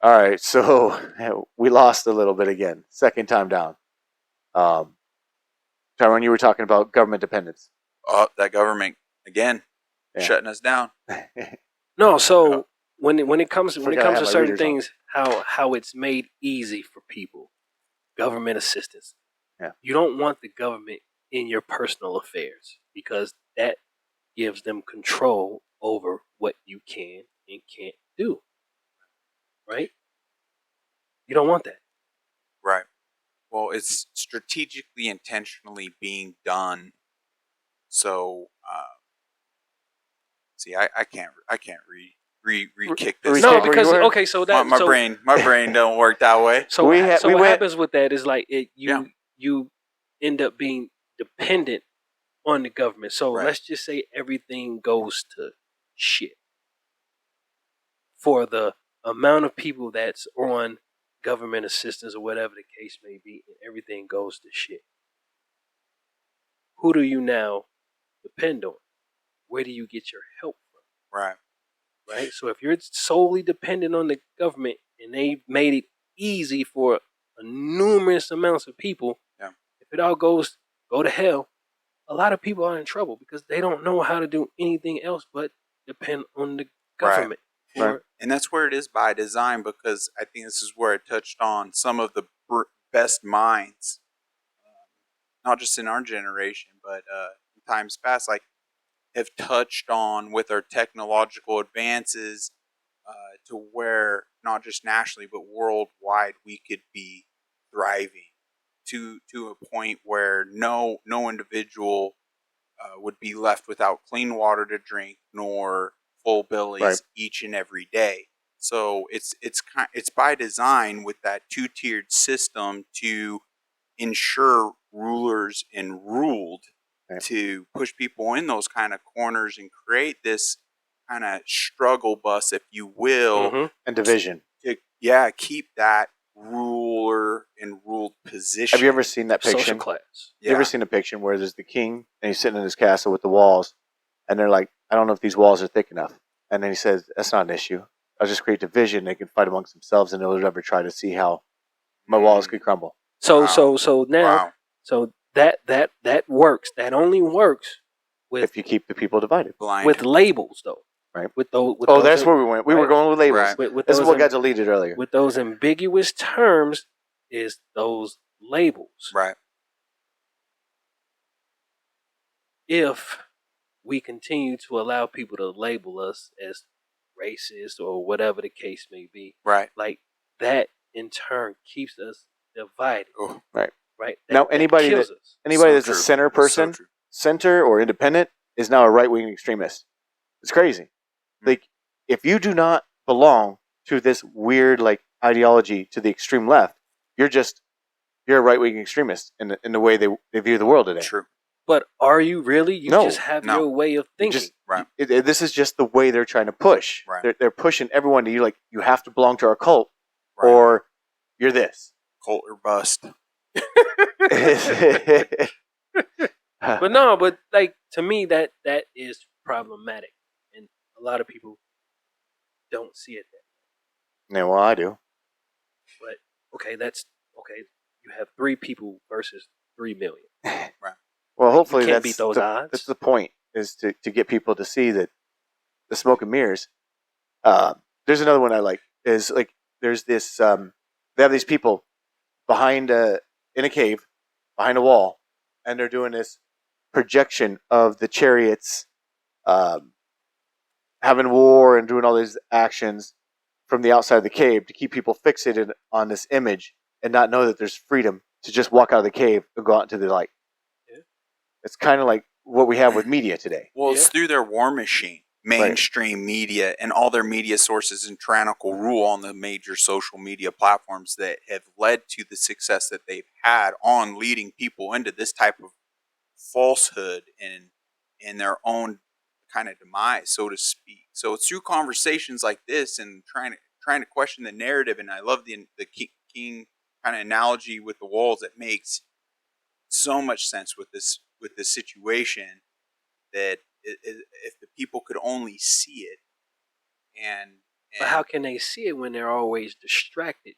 All right, so we lost a little bit again. Second time down. Um, Tyrone, you were talking about government dependence. Oh, that government again Yeah. shutting us down. No, Uh, so when it comes when it Forgot I comes had to my certain readers on. things, how it's made easy for people, government assistance. Yeah. You don't want the government in your personal affairs because that gives them control over what you can and can't do. Right? You don't want that. right. Well, it's strategically, intentionally being done. So, see, I can't re-kick this No, Restate where off. you because were. okay, so that My so brain don't work that way. so We so we what went. happens with that is like Yeah. you end up being dependent on the government. So Right. let's just say everything goes to shit for the amount of people that's on government assistance or whatever the case may be, and everything goes to shit. Who do you now depend on? Where do you get your help from? Right. Right? So if you're solely dependent on the government and they made it easy for numerous amounts of people, Yeah. if it all go to hell, a lot of people are in trouble because they don't know how to do anything else but depend on the government. Right. And that's where it is by design, because I think this is where I touched on some of the best minds, not just in our generation, but in times past, like have touched on with our technological advances to where not just nationally but worldwide we could be thriving to a point where no individual would be left without clean water to drink nor full bellies Right. each and every day. So it's by design with that two-tiered system to ensure rulers and ruled Right. to push people in those kind of corners and create this kind of struggle bus, if you will, Mm-hmm. And division. to keep that ruler and ruled position. Have you ever seen that Social picture? class. You ever seen a picture where there's the king and he's sitting in his castle with the walls, and they're like, I don't know if these walls are thick enough. And then he says, that's not an issue. I'll just create division. They can fight amongst themselves, and they'll never try to see how my walls could crumble. So Wow. so now Wow. so that works. That only works If you keep the people divided. Blind. with labels though. Right. With those. With Oh, those that's where we went. We were right. going with labels. Right. With This is those what got deleted earlier. with those ambiguous terms is those labels. Right. If we continue to allow people to label us as racist or whatever the case may be, Right. like that in turn keeps us divided. Oh, Right. Right. Now, anybody kills us. Anybody So that's true. a center So person, true. center or independent, is now a right wing extremist. It's crazy. Like, if you do not belong to this weird like ideology to the extreme left, you're a right wing extremist in the way they view the world today. True. But are you really? You No. just have No. your way of thinking. Just Right. this is just the way they're trying to push. Right. They're pushing everyone to you have to belong to our cult Right. or you're this. Cult or bust. But no, but like to me that is problematic, and a lot of people don't see it that way. Yeah, well, I do. But okay, that's okay. You have 3 people versus 3 million. Well, hopefully can't that's beat those odds. That's the point, is to get people to see that the smoke and mirrors. There's another one I like, is like there's this they have these people behind in a cave behind a wall, and they're doing this projection of the chariots having war and doing all these actions from the outside of the cave to keep people fixated on this image and not know that there's freedom to just walk out of the cave and go out into the light. Yeah. It's kind of like what we have with media today. Well, it's Yeah. through their war machine, mainstream media, and all their media sources and tyrannical rule on the major social media platforms that have led to the success that they've had on leading people into this type of falsehood and in their own kind of demise, so to speak. So it's through conversations like this and trying to question the narrative. And I love the king kind of analogy with the walls. It makes so much sense with this situation, that if the people could only see it and But how can they see it when they're always distracted